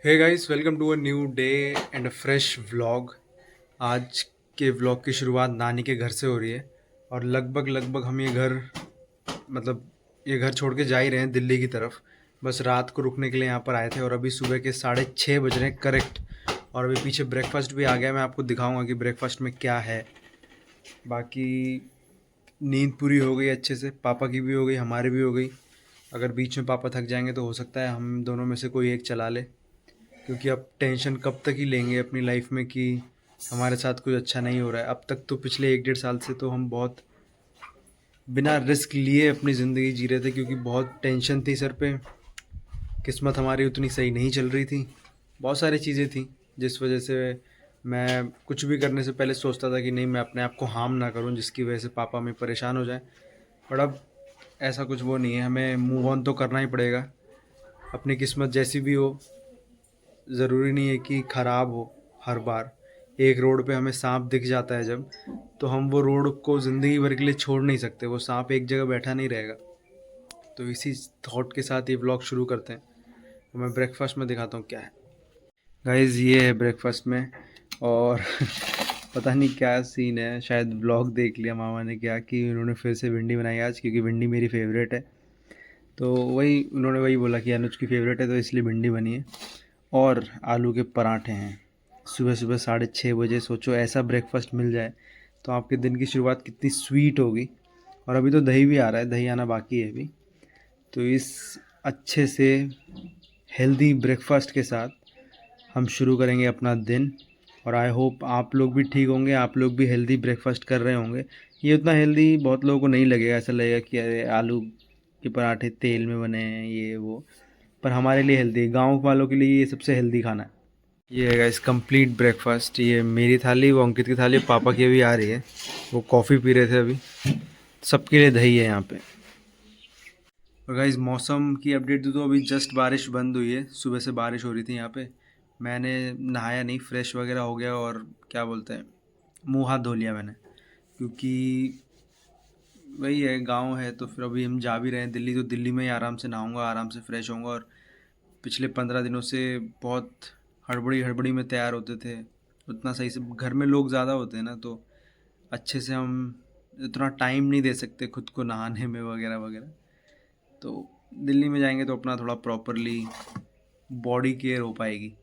Hey guys, welcome to a new day and a fresh vlog. आज के vlog की शुरुआत नानी के घर से हो रही है और लगभग हम ये घर छोड़ के जा ही रहे हैं दिल्ली की तरफ। बस रात को रुकने के लिए यहाँ पर आए थे और अभी सुबह के 6:30 बज रहे हैं करेक्ट। और अभी पीछे ब्रेकफास्ट भी आ गया, मैं आपको दिखाऊंगा कि ब्रेकफास्ट में क्या है। बाकी नींद पूरी हो गई अच्छे से, पापा की भी हो गई, हमारी भी हो गई। अगर बीच में पापा थक जाएंगे तो हो सकता है हम दोनों में से कोई एक चला ले, क्योंकि अब टेंशन कब तक ही लेंगे अपनी लाइफ में कि हमारे साथ कुछ अच्छा नहीं हो रहा है। अब तक तो पिछले 1 डेढ़ साल से तो हम बहुत बिना रिस्क लिए अपनी ज़िंदगी जी रहे थे, क्योंकि बहुत टेंशन थी सर पे। किस्मत हमारी उतनी सही नहीं चल रही थी, बहुत सारी चीज़ें थी जिस वजह से मैं कुछ भी करने से पहले सोचता था कि नहीं, मैं अपने आप को हार्म ना करूं जिसकी वजह से पापा में परेशान हो जाए। पर अब ऐसा कुछ वो नहीं है, हमें मूव ऑन तो करना ही पड़ेगा। अपनी किस्मत जैसी भी हो, ज़रूरी नहीं है कि ख़राब हो। हर बार एक रोड पे हमें सांप दिख जाता है जब, तो हम वो रोड को ज़िंदगी भर के लिए छोड़ नहीं सकते, वो सांप एक जगह बैठा नहीं रहेगा। तो इसी थॉट के साथ ये व्लॉग शुरू करते हैं। तो मैं ब्रेकफास्ट में दिखाता हूँ क्या है। गाइज़, ये है ब्रेकफास्ट में। और पता नहीं क्या सीन है, शायद व्लॉग देख लिया मामा ने क्या कि उन्होंने फिर से भिंडी बनाई आज, क्योंकि भिंडी मेरी फेवरेट है। तो उन्होंने वही बोला कि अनुज की फेवरेट है तो इसलिए भिंडी बनी है। और आलू के पराठे हैं सुबह सुबह 6:30 बजे। सोचो ऐसा ब्रेकफास्ट मिल जाए तो आपके दिन की शुरुआत कितनी स्वीट होगी। और अभी तो दही भी आ रहा है, दही आना बाकी है अभी। तो इस अच्छे से हेल्दी ब्रेकफास्ट के साथ हम शुरू करेंगे अपना दिन। और आई होप आप लोग भी ठीक होंगे, आप लोग भी हेल्दी ब्रेकफास्ट कर रहे होंगे। ये उतना हेल्दी बहुत लोगों को नहीं लगेगा, ऐसा लगेगा कि अरे आलू के पराठे तेल में बने हैं ये वो। पर हमारे लिए हेल्दी है, गाँव वालों के लिए ये सबसे हेल्दी खाना है। ये है गाइस कंप्लीट ब्रेकफास्ट। ये मेरी थाली, वो अंकित की थाली, पापा की भी आ रही है। वो कॉफ़ी पी रहे थे अभी। सबके लिए दही है यहाँ पे। और गाइस मौसम की अपडेट दूँ तो अभी जस्ट बारिश बंद हुई है। सुबह से बारिश हो रही थी यहाँ पे। मैंने नहाया नहीं, फ्रेश वगैरह हो गया और क्या बोलते हैं, मुंह हाथ धो लिया मैंने, क्योंकि वही है, गांव है। तो फिर अभी हम जा भी रहे हैं दिल्ली, तो दिल्ली में ही आराम से नहाऊंगा, आराम से फ्रेश होऊंगा। और पिछले 15 दिनों से बहुत हड़बड़ी हड़बड़ी में तैयार होते थे। उतना सही से घर में लोग ज़्यादा होते हैं ना, तो अच्छे से हम उतना टाइम नहीं दे सकते खुद को नहाने में वगैरह वगैरह। तो दिल्ली में जाएंगे तो अपना थोड़ा प्रॉपरली बॉडी केयर हो पाएगी।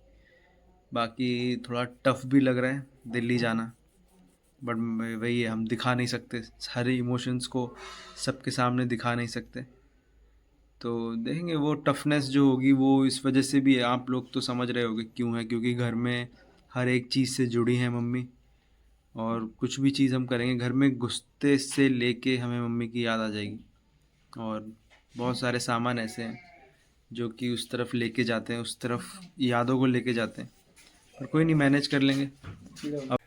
बाकी थोड़ा टफ भी लग रहा है दिल्ली जाना, बट वही है, हम दिखा नहीं सकते सारे इमोशंस को, सबके सामने दिखा नहीं सकते। तो देखेंगे वो टफनेस जो होगी वो इस वजह से भी है। आप लोग तो समझ रहे होगे क्यों है, क्योंकि घर में हर एक चीज़ से जुड़ी हैं मम्मी। और कुछ भी चीज़ हम करेंगे घर में, घुसते से लेके हमें मम्मी की याद आ जाएगी। और बहुत सारे सामान ऐसे हैं जो कि उस तरफ लेके जाते हैं, उस तरफ यादों को लेके जाते हैं। पर कोई नहीं, मैनेज कर लेंगे। अब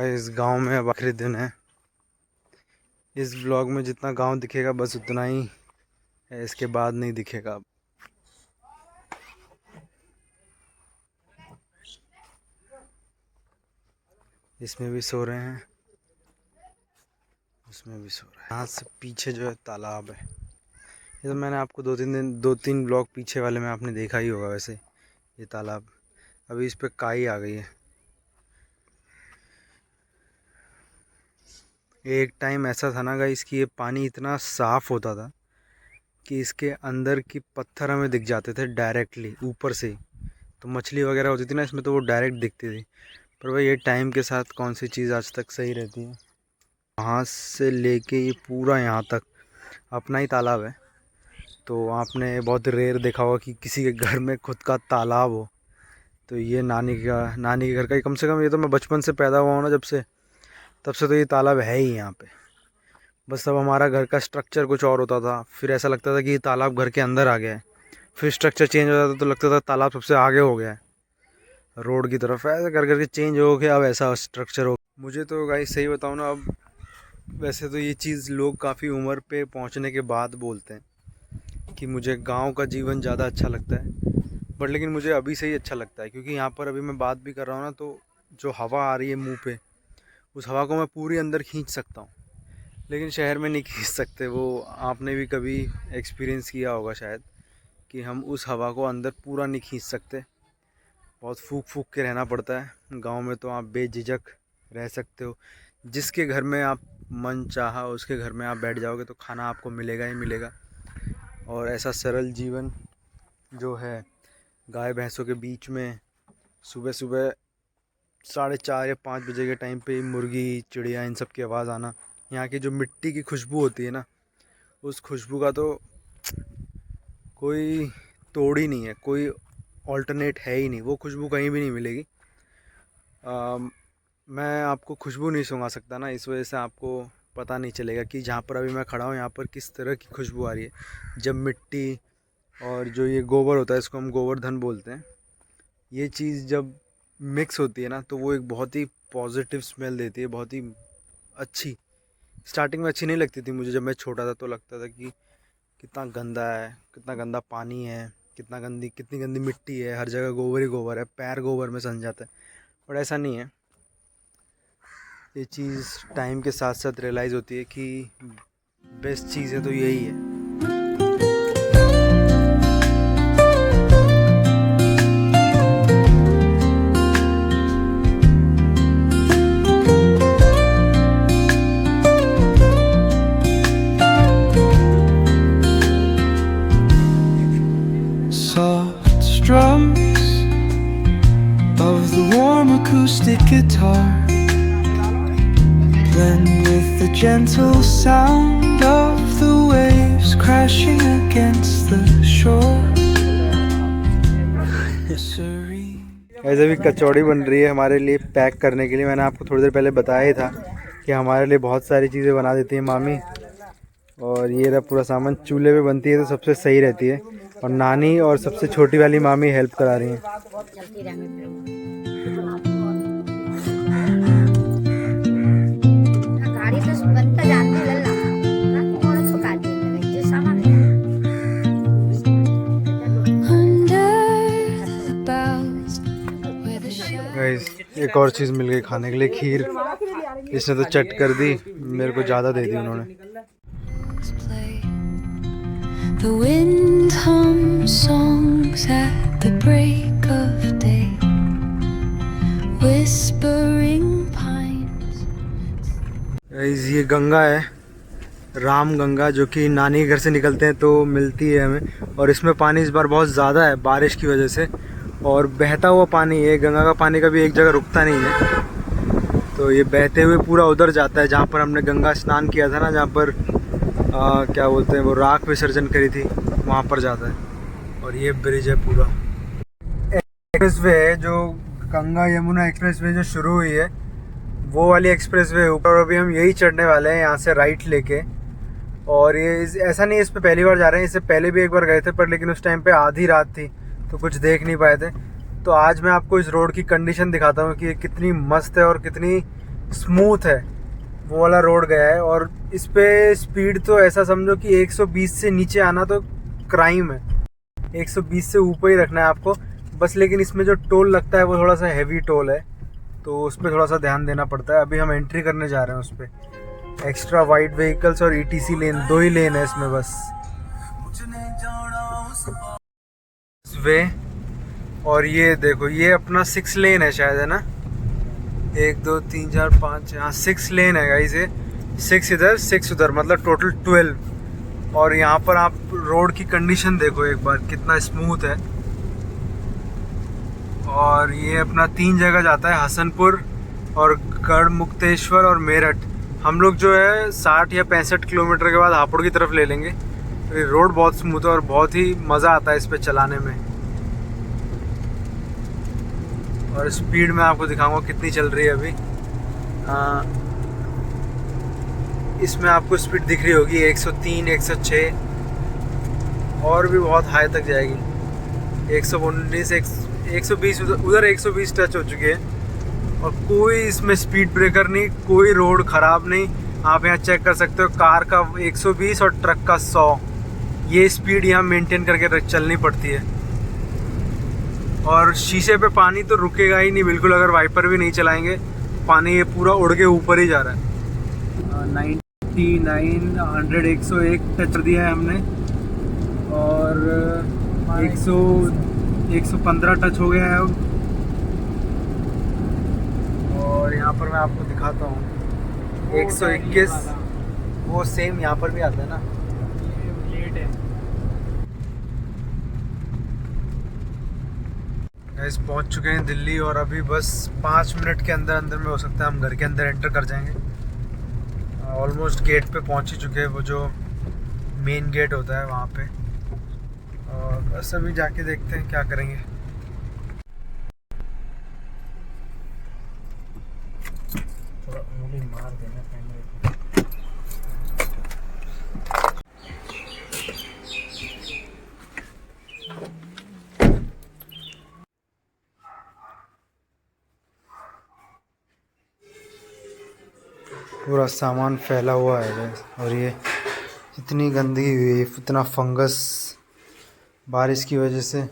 इस गांव में अब आखिरी दिन है। इस व्लॉग में जितना गांव दिखेगा बस उतना ही है, इसके बाद नहीं दिखेगा अब। इसमें भी सो रहे हैं, उसमें भी सो रहे हैं। यहाँ से पीछे जो है तालाब है। ये तो मैंने आपको 2-3 ब्लॉक पीछे वाले में आपने देखा ही होगा वैसे, ये तालाब। अभी इस पे काई आ गई है। एक टाइम ऐसा था ना गाइस कि ये पानी इतना साफ़ होता था कि इसके अंदर की पत्थर हमें दिख जाते थे डायरेक्टली ऊपर से ही। तो मछली वगैरह होती थी ना इसमें, तो वो डायरेक्ट दिखती थी। पर भाई ये टाइम के साथ कौन सी चीज़ आज तक सही रहती है। वहाँ से लेके ये पूरा यहाँ तक अपना ही तालाब है। तो आपने बहुत रेयर देखा होगा कि किसी के घर में खुद का तालाब हो। तो ये नानी के घर का ही, कम से कम ये तो मैं बचपन से पैदा हुआ हूँ ना जब से, तब से तो ये तालाब है ही यहाँ पे। बस अब हमारा घर का स्ट्रक्चर कुछ और होता था, फिर ऐसा लगता था कि ये तालाब घर के अंदर आ गया है। फिर स्ट्रक्चर चेंज हो जाता तो लगता था तालाब सबसे आगे हो गया है रोड की तरफ। ऐसा कर करके चेंज हो गया, अब ऐसा स्ट्रक्चर हो। मुझे तो गाइस सही बताऊँ ना, अब वैसे तो ये चीज़ लोग काफ़ी उम्र पे पहुँचने के बाद बोलते हैं कि मुझे गांव का जीवन ज़्यादा अच्छा लगता है। बट लेकिन मुझे अभी से ही अच्छा लगता है, क्योंकि यहाँ पर अभी मैं बात भी कर रहा हूँ ना, तो जो हवा आ रही है मुंह पे, उस हवा को मैं पूरी अंदर खींच सकता हूँ। लेकिन शहर में नहीं खींच सकते, वो आपने भी कभी एक्सपीरियंस किया होगा शायद, कि हम उस हवा को अंदर पूरा नहीं खींच सकते, बहुत फूक फूक के रहना पड़ता है। गांव में तो आप बेझिझक रह सकते हो, जिसके घर में आप मन चाहा उसके घर में आप बैठ जाओगे तो खाना आपको मिलेगा ही मिलेगा। और ऐसा सरल जीवन जो है गाय भैंसों के बीच में, सुबह सुबह 4:30 या 5 बजे के टाइम पे मुर्गी चिड़िया इन सब की आवाज़ आना, यहाँ की जो मिट्टी की खुशबू होती है ना, उस खुशबू का तो कोई तोड़ ही नहीं है, कोई ऑल्टरनेट है ही नहीं, वो खुशबू कहीं भी नहीं मिलेगी। मैं आपको खुशबू नहीं सुंघा सकता ना, इस वजह से आपको पता नहीं चलेगा कि जहाँ पर अभी मैं खड़ा हूँ यहाँ पर किस तरह की खुशबू आ रही है। जब मिट्टी और जो ये गोबर होता है, इसको हम गोवर्धन बोलते हैं, ये चीज़ जब मिक्स होती है ना, तो वो एक बहुत ही पॉजिटिव स्मेल देती है, बहुत ही अच्छी। स्टार्टिंग में अच्छी नहीं लगती थी मुझे, जब मैं छोटा था तो लगता था कि कितना गंदा है, कितना गंदा पानी है, कितनी गंदी मिट्टी है, हर जगह गोबर ही गोबर है, पैर गोबर में सन जाता है। बट ऐसा नहीं है, ये चीज़ टाइम के साथ साथ रियलाइज़ होती है कि बेस्ट चीज़ है तो यही है। Soft strums of the warm acoustic guitar blend with the gentle sound of the waves crashing against the shore. ऐसे भी कचौड़ी बन रही है हमारे लिए पैक करने के लिए। मैंने आपको थोड़ी देर पहले बताया ही था कि हमारे लिए बहुत सारी चीज़ें बना देती है मामी। और ये रहा पूरा सामान, चूल्हे पे बनती है तो सबसे सही रहती है। और नानी और सबसे छोटी वाली मामी हेल्प करा रही हैं। गाइस एक और चीज़ मिल गई खाने के लिए, खीर। इसने तो चट कर दी, मेरे को ज़्यादा दे दी उन्होंने। The wind hums songs at the break of day, whispering pines. Guys ये गंगा है, राम गंगा, जो कि नानी के घर से निकलते हैं तो मिलती है हमें। और इसमें पानी इस बार बहुत ज़्यादा है बारिश की वजह से, और बहता हुआ पानी है। गंगा का पानी कभी एक जगह रुकता नहीं है, तो ये बहते हुए पूरा उधर जाता है जहाँ पर हमने गंगा स्नान किया था ना, जहाँ पर क्या बोलते हैं वो राख विसर्जन करी थी, वहाँ पर जाता है। और ये ब्रिज है पूरा। एक्सप्रेस वे है जो गंगा यमुना एक्सप्रेस वे जो शुरू हुई है, वो वाली एक्सप्रेस वे ऊपर। अभी हम यही चढ़ने वाले हैं यहाँ से राइट लेके। और ये ऐसा नहीं इस पे पहली बार जा रहे हैं, इससे पहले भी एक बार गए थे, पर लेकिन उस टाइम पे आधी रात थी तो कुछ देख नहीं पाए थे। तो आज मैं आपको इस रोड की कंडीशन दिखाता हूँ कि ये कितनी मस्त है और कितनी स्मूथ है। वो वाला रोड गया है और इस पे स्पीड तो ऐसा समझो कि 120 से नीचे आना तो क्राइम है। 120 से ऊपर ही रखना है आपको बस। लेकिन इसमें जो टोल लगता है वो थोड़ा सा हैवी टोल है, तो उस पर थोड़ा सा ध्यान देना पड़ता है। अभी हम एंट्री करने जा रहे हैं उस पर। एक्स्ट्रा वाइड व्हीकल्स और ETC लेन, 2 ही लेन है इसमें बस वे। और ये देखो, ये अपना 6 लेन है शायद, है ना? 1 2 3 4 5, यहाँ 6 लेन है गाइस। ये 6 इधर 6 उधर, मतलब टोटल 12। और यहाँ पर आप रोड की कंडीशन देखो एक बार, कितना स्मूथ है। और ये अपना 3 जगह जाता है, हसनपुर और गढ़मुक्तेश्वर और मेरठ। हम लोग जो है 60 या 65 किलोमीटर के बाद हापुड़ की तरफ ले लेंगे। तो ये रोड बहुत स्मूथ है और बहुत ही मज़ा आता है इस पर चलाने में। और स्पीड में आपको दिखाऊंगा कितनी चल रही है अभी। इसमें आपको स्पीड दिख रही होगी 103, 106, और भी बहुत हाई तक जाएगी। 119, 120, उधर 120 टच हो चुकी है। और कोई इसमें स्पीड ब्रेकर नहीं, कोई रोड ख़राब नहीं। आप यहाँ चेक कर सकते हो, कार का 120 और ट्रक का 100, ये स्पीड यहाँ मेंटेन करके चलनी पड़ती है। और शीशे पे पानी तो रुकेगा ही नहीं बिल्कुल, अगर वाइपर भी नहीं चलाएंगे पानी ये पूरा उड़ के ऊपर ही जा रहा है। 99, 100, 101 टच कर दिया है हमने और 115 टच हो गया है अब। और यहाँ पर मैं आपको दिखाता हूँ 121, वो सेम यहाँ पर भी आता है ना। लेट है गाइस, पहुँच चुके हैं दिल्ली और अभी बस 5 मिनट के अंदर अंदर में हो सकता है हम घर के अंदर एंटर कर जाएंगे। ऑलमोस्ट गेट पे पहुँच ही चुके हैं, वो जो मेन गेट होता है वहाँ पे। और बस अभी जाके देखते हैं क्या करेंगे। थोड़ा उंगली मार देना कैमरे को। पूरा सामान फैला हुआ है गाइस, और ये इतनी गंदगी हुई है, इतना फंगस बारिश की वजह से।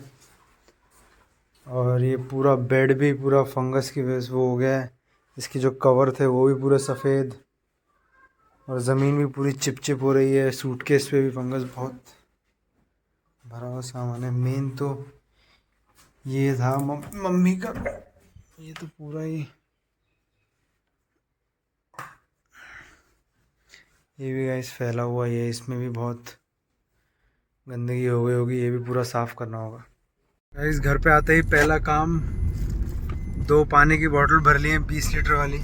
और ये पूरा बेड भी पूरा फंगस की वजह से वो हो गया है। इसके जो कवर थे वो भी पूरे सफ़ेद, और ज़मीन भी पूरी चिपचिप हो रही है। सूटकेस पे भी फंगस बहुत भरा हुआ सामान है। मेन तो ये था मम्मी का, ये तो पूरा ही, ये भी गाइस फैला हुआ है। इसमें भी बहुत गंदगी हो गई होगी, ये भी पूरा साफ़ करना होगा। गाइस, घर पे आते ही पहला काम, 2 पानी की बोतल भर ली हैं 20 लीटर वाली।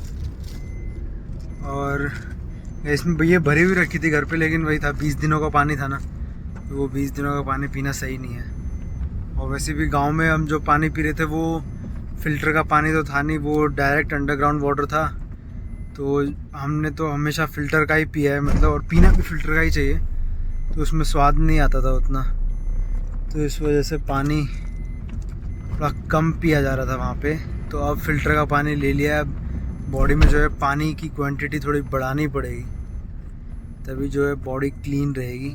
और इसमें ये भरी हुई रखी थी घर पे, लेकिन वही था 20 दिनों का पानी था ना, तो वो 20 दिनों का पानी पीना सही नहीं है। और वैसे भी गांव में हम जो पानी पी रहे थे वो फ़िल्टर का पानी तो था नहीं, वो डायरेक्ट अंडरग्राउंड वाटर था। तो हमने तो हमेशा फ़िल्टर का ही पिया है, मतलब, और पीना भी फ़िल्टर का ही चाहिए, तो उसमें स्वाद नहीं आता था उतना। तो इस वजह से पानी थोड़ा कम पिया जा रहा था वहाँ पे। तो अब फ़िल्टर का पानी ले लिया। अब बॉडी में जो है पानी की क्वांटिटी थोड़ी बढ़ानी पड़ेगी, तभी जो है बॉडी क्लीन रहेगी।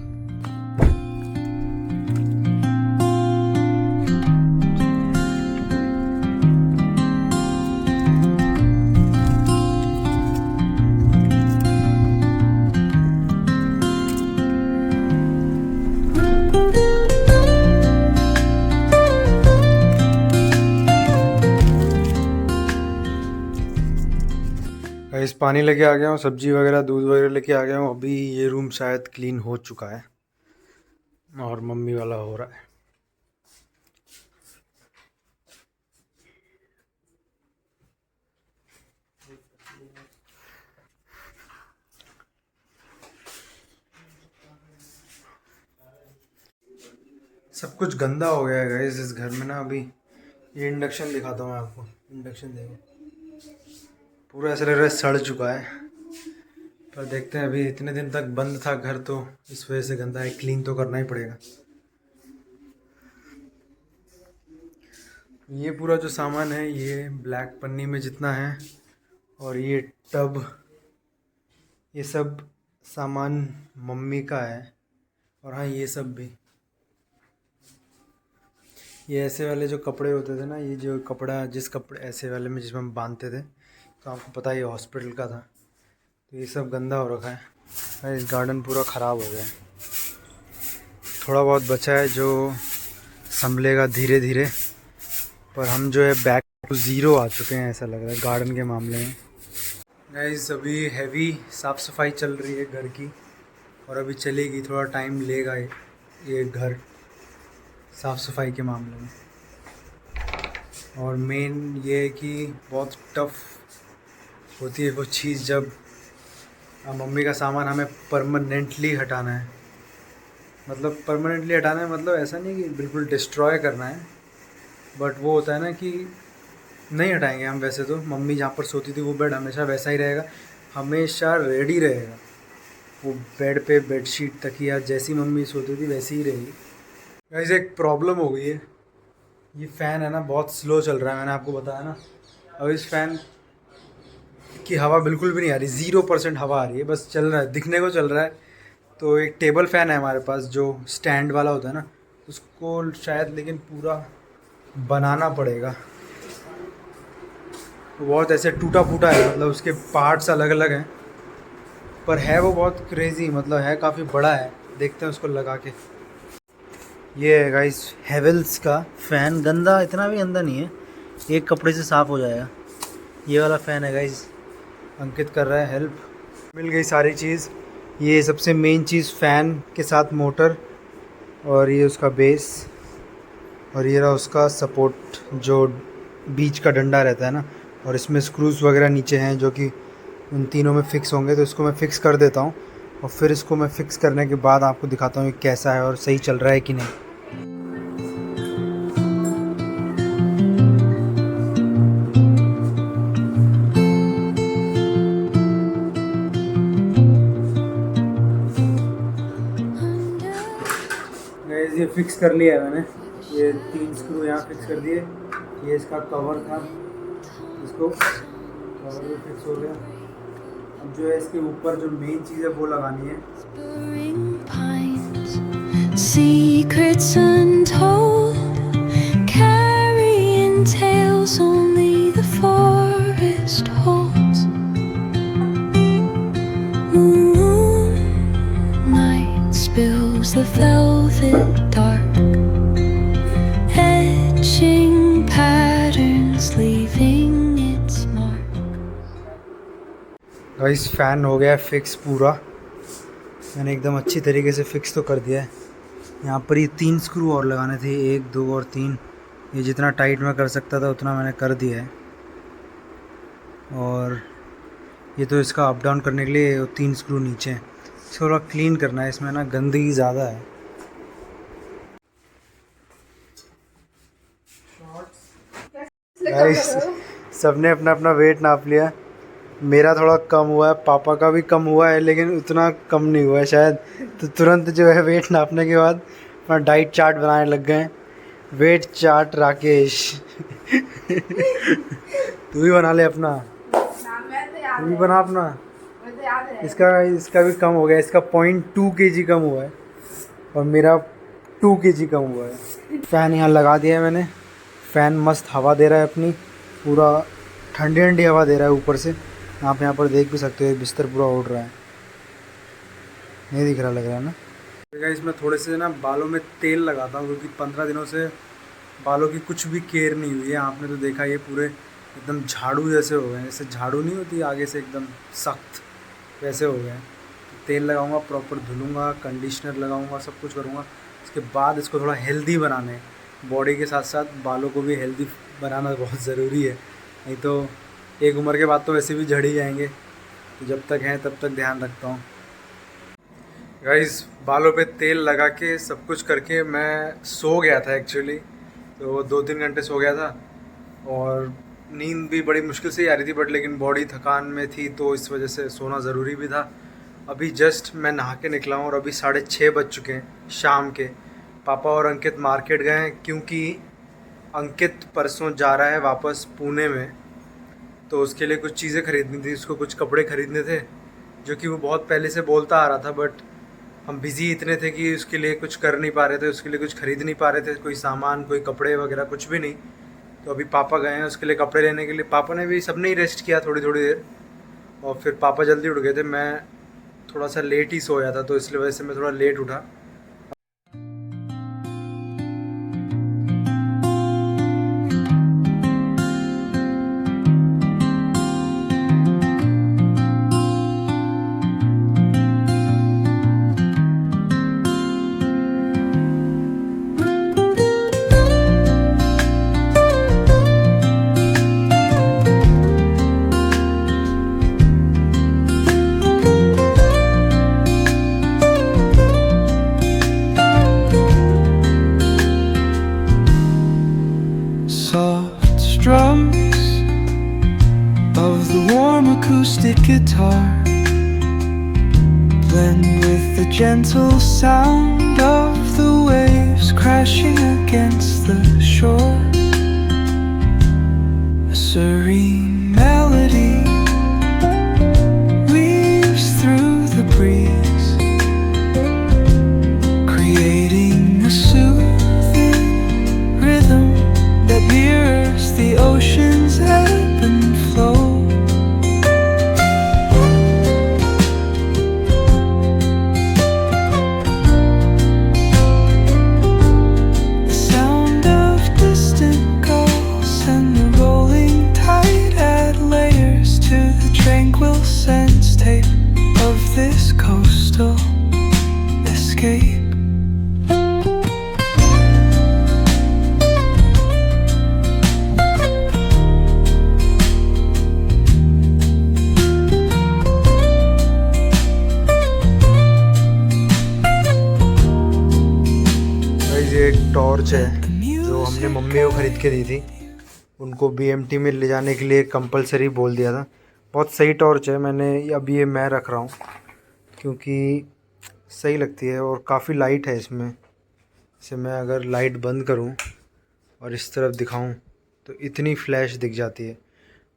इस पानी लेके आ गया हूँ, सब्जी वगैरह दूध वगैरह लेके आ गया हूँ। अभी ये रूम शायद क्लीन हो चुका है और मम्मी वाला हो रहा है। सब कुछ गंदा हो गया है गाइस इस घर में ना। अभी ये इंडक्शन दिखाता हूँ मैं आपको। इंडक्शन देखो, पूरा ऐसा लग रहा है सड़ चुका है। पर देखते हैं, अभी इतने दिन तक बंद था घर, तो इस वजह से गंदा है। क्लीन तो करना ही पड़ेगा। ये पूरा जो सामान है ये ब्लैक पन्नी में जितना है, और ये टब, ये सब सामान मम्मी का है। और हाँ, ये सब भी, ये ऐसे वाले जो कपड़े होते थे ना, ये जो कपड़ा, जिस कपड़े ऐसे वाले में जिसमें हम बांधते थे, तो आपको पता है ये हॉस्पिटल का था। तो ये सब गंदा हो रखा है। इस गार्डन पूरा ख़राब हो गया है। थोड़ा बहुत बचा है जो संभलेगा धीरे धीरे, पर हम जो है बैक टू ज़ीरो आ चुके हैं ऐसा लग रहा है गार्डन के मामले में। गाइस, अभी हैवी साफ़ सफाई चल रही है घर की, और अभी चलेगी, थोड़ा टाइम लेगा ये घर साफ़ सफाई के मामले में। और मेन ये है कि बहुत टफ होती है वो चीज़ जब मम्मी का सामान हमें परमानेंटली हटाना है। मतलब परमानेंटली हटाना है, मतलब ऐसा नहीं कि बिल्कुल डिस्ट्रॉय करना है, बट वो होता है ना कि नहीं हटाएंगे हम। वैसे तो मम्मी जहाँ पर सोती थी वो बेड हमेशा वैसा ही रहेगा, हमेशा रेडी रहेगा वो बेड पे। बेडशीट, तकिया, जैसी मम्मी सोती थी वैसी ही रहेगी। गाइस, एक प्रॉब्लम हो गई है, ये फ़ैन है ना बहुत स्लो चल रहा है, मैंने आपको बताया ना। अब इस फ़ैन की हवा बिल्कुल भी नहीं आ रही, 0% हवा आ रही है, बस चल रहा है, दिखने को चल रहा है। तो एक टेबल फ़ैन है हमारे पास जो स्टैंड वाला होता है ना, उसको शायद, लेकिन पूरा बनाना पड़ेगा। बहुत ऐसे टूटा फूटा है, मतलब उसके पार्ट्स अलग अलग हैं, पर है वो बहुत क्रेज़ी, मतलब है काफ़ी बड़ा है। देखते हैं उसको लगा के। ये है गाइस हेवल्स का फ़ैन। गंदा, इतना भी गंदा नहीं है, एक कपड़े से साफ़ हो जाएगा। ये वाला फ़ैन है गाइस, अंकित कर रहा है हेल्प। मिल गई सारी चीज़। ये सबसे मेन चीज़ फ़ैन के साथ मोटर, और ये उसका बेस, और ये रहा उसका सपोर्ट जो बीच का डंडा रहता है ना, और इसमें स्क्रूज़ वगैरह नीचे हैं जो कि उन तीनों में फ़िक्स होंगे। तो इसको मैं फ़िक्स कर देता हूँ, और फिर इसको मैं फ़िक्स करने के बाद आपको दिखाता हूँ कि कैसा है और सही चल रहा है कि नहीं। गाइस ये फिक्स कर लिया है मैंने, ये 3 स्क्रू यहाँ फिक्स कर दिए। ये इसका कवर था, इसको कवर भी फिक्स हो गया। अब जो है इसके ऊपर जो मेन चीज़ है वो लगानी है। Secrets untold, carrying tales only the forest holds. Moonlight spills the velvet dark, etching patterns, leaving its mark. Guys fan हो गया फिक्स पूरा, मैंने एकदम अच्छी तरीके से फिक्स तो कर दिया है। यहाँ पर ये 3 स्क्रू और लगाने थे, 1, 2 और 3। ये जितना टाइट मैं कर सकता था उतना मैंने कर दिया है। और ये तो इसका अप डाउन करने के लिए 3 स्क्रू नीचे हैं। इसको थोड़ा क्लीन करना है, इसमें ना गंदगी ज़्यादा है। गाइस सबने अपना अपना वेट नाप लिया। मेरा थोड़ा कम हुआ है, पापा का भी कम हुआ है, लेकिन उतना कम नहीं हुआ है शायद। तो तुरंत जो है वेट नापने के बाद अपना डाइट चार्ट बनाने लग गए। वेट चार्ट राकेश तू भी बना ले अपना, तू भी बना अपना। इसका भी कम हो गया, इसका 0.2 kg कम हुआ है, और मेरा 2 kg कम हुआ है। फ़ैन यहाँ लगा दिया है मैंने। फ़ैन मस्त हवा दे रहा है अपनी, पूरा ठंडी ठंडी हवा दे रहा है ऊपर से। आप यहाँ पर देख भी सकते हो, बिस्तर पूरा उड़ रहा है, नहीं दिख रहा, लग रहा है ना। गाइस मैं थोड़े से ना बालों में तेल लगाता हूँ, क्योंकि 15 दिनों से बालों की कुछ भी केयर नहीं हुई है। आपने तो देखा, ये पूरे एकदम झाड़ू जैसे हो गए हैं, जैसे झाड़ू नहीं होती आगे से एकदम सख्त, वैसे हो गए हैं। तो तेल लगाऊंगा, प्रॉपर धुलूँगा, कंडीशनर लगाऊंगा, सब कुछ करूँगा। उसके बाद इसको थोड़ा हेल्दी बनाना है, बॉडी के साथ साथ बालों को भी हेल्दी बनाना बहुत ज़रूरी है, नहीं तो एक उम्र के बाद तो वैसे भी झड़ ही जाएंगे। तो जब तक हैं तब तक ध्यान रखता हूँ। गाइस बालों पे तेल लगा के सब कुछ करके मैं सो गया था एक्चुअली, तो 2-3 घंटे सो गया था, और नींद भी बड़ी मुश्किल से ही आ रही थी, बट लेकिन बॉडी थकान में थी तो इस वजह से सोना ज़रूरी भी था। अभी जस्ट मैं नहा के निकला हूँ, और अभी 6:30 बज चुके हैं शाम के। पापा और अंकित मार्केट गए हैं, क्योंकि अंकित परसों जा रहा है वापस पुणे में, तो उसके लिए कुछ चीज़ें खरीदनी थी, उसको कुछ कपड़े खरीदने थे, जो कि वो बहुत पहले से बोलता आ रहा था, बट हम बिज़ी इतने थे कि उसके लिए कुछ कर नहीं पा रहे थे, उसके लिए कुछ खरीद नहीं पा रहे थे, कोई सामान, कोई कपड़े वगैरह कुछ भी नहीं। तो अभी पापा गए हैं उसके लिए कपड़े लेने के लिए। पापा ने भी, सबने ही रेस्ट किया थोड़ी थोड़ी देर, और फिर पापा जल्दी उठ गए थे। मैं थोड़ा सा लेट ही सोया था, तो इसलिए वजह से मैं थोड़ा लेट उठा। Soft strums of the warm acoustic guitar blend with the gentle sound of the waves crashing against the shore. A serene melody weaves through the breeze, creating a soothing rhythm torch है जो हमने mummy को ख़रीद के दी थी, उनको BMT में ले जाने के लिए कंपलसरी बोल दिया था। बहुत सही टॉर्च है, मैंने अभी ये मैं रख रहा हूँ क्योंकि सही लगती है और काफ़ी लाइट है इसमें। इसे मैं अगर लाइट बंद करूँ और इस तरफ दिखाऊँ तो इतनी फ्लैश दिख जाती है।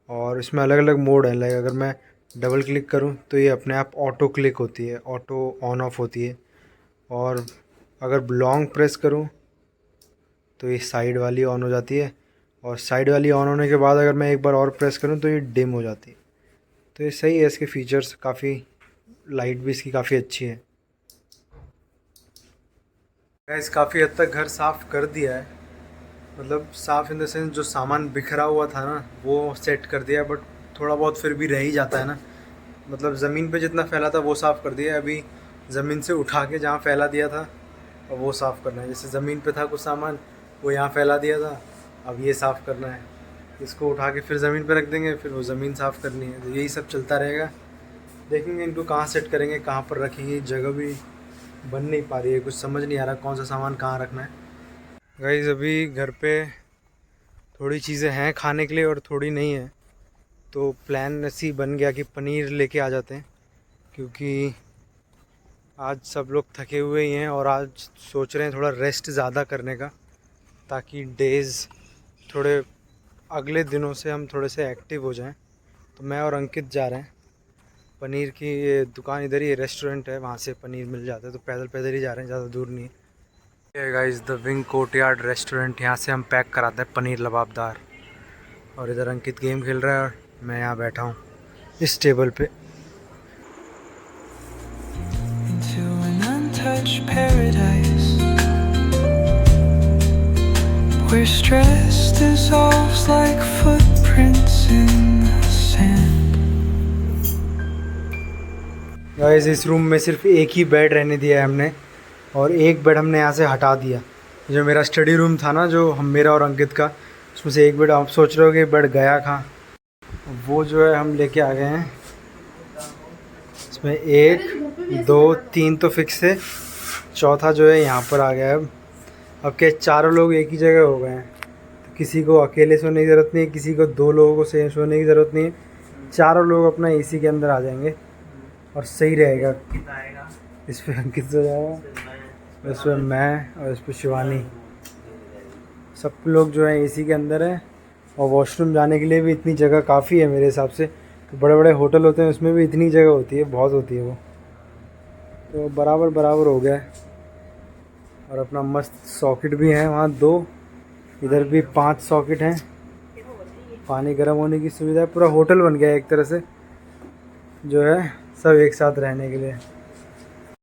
और इसमें अलग अलग मोड है, लाइक अगर मैं डबल क्लिक करूँ तो ये अपने आप ऑटो क्लिक होती है, ऑटो ऑन ऑफ होती है। और अगर लॉन्ग प्रेस करूँ तो ये साइड वाली ऑन हो जाती है, और साइड वाली ऑन होने के बाद अगर मैं एक बार और प्रेस करूँ तो ये डिम हो जाती है। तो ये सही है, इसके फीचर्स काफ़ी, लाइट भी इसकी काफ़ी अच्छी है। गाइस काफ़ी हद तक घर साफ़ कर दिया है, मतलब साफ़ इन द सेंस जो सामान बिखरा हुआ था ना वो सेट कर दिया है, बट थोड़ा बहुत फिर भी रह ही जाता है ना। मतलब ज़मीन पे जितना फैला था वो साफ़ कर दिया है, अभी ज़मीन से उठा के जहाँ फैला दिया था और वो साफ़ करना है। जैसे ज़मीन पे था कुछ सामान वो यहाँ फैला दिया था, अब ये साफ़ करना है, इसको उठा के फिर ज़मीन पे रख देंगे, फिर वो ज़मीन साफ़ करनी है। तो यही सब चलता रहेगा, देखेंगे इनको कहाँ सेट करेंगे, कहाँ पर रखेंगे। जगह भी बन नहीं पा रही है, कुछ समझ नहीं आ रहा कौन सा सामान कहाँ रखना है। गाइस अभी घर पे थोड़ी चीज़ें हैं खाने के लिए और थोड़ी नहीं है, तो प्लान ऐसी बन गया कि पनीर लेके आ जाते हैं, क्योंकि आज सब लोग थके हुए ही हैं और आज सोच रहे हैं थोड़ा रेस्ट ज़्यादा करने का, ताकि डेज़ थोड़े अगले दिनों से हम थोड़े से एक्टिव हो जाएं। तो मैं और अंकित जा रहे हैं, पनीर की ये दुकान इधर ही, रेस्टोरेंट है, वहाँ से पनीर मिल जाता है, तो पैदल पैदल ही जा रहे हैं, ज़्यादा दूर नहीं है। Guys the wing courtyard restaurant, यहाँ से हम पैक कराते हैं पनीर लबाबदार। और इधर अंकित गेम खेल रहा है और मैं यहाँ बैठा हूँ इस टेबल पे। into an untouched paradise where stress dissolves like footprints in the sand. Guys इस रूम में सिर्फ एक ही बेड रहने दिया है हमने, और एक बेड हमने यहाँ से हटा दिया। जो मेरा स्टडी रूम था ना, जो हम मेरा और अंकित का, उसमें से एक बेड, आप सोच रहे हो कि बेड गया कहाँ, वो जो है हम लेके आ गए हैं। इसमें 1 2 3 तो फिक्स है, चौथा जो है यहाँ पर आ गया है। अब क्या चारों लोग एक ही जगह हो गए हैं, तो किसी को अकेले सोने की ज़रूरत नहीं है, किसी को 2 लोगों को सोने की ज़रूरत नहीं है, चारों लोग अपना AC के अंदर आ जाएंगे और सही रहेगा। इस पर अंकित सो जाएगा, इस पर मैं, और इस पर शिवानी। सब लोग जो है AC के अंदर है, और वॉशरूम जाने के लिए भी इतनी जगह काफ़ी है मेरे हिसाब से। तो बड़े बड़े होटल होते हैं उसमें भी इतनी जगह होती है, बहुत होती है वो, तो बराबर बराबर हो गया है। और अपना मस्त सॉकेट भी है वहाँ 2, इधर भी 5 सॉकेट हैं, पानी गर्म होने की सुविधा है। पूरा होटल बन गया है एक तरह से, जो है सब एक साथ रहने के लिए।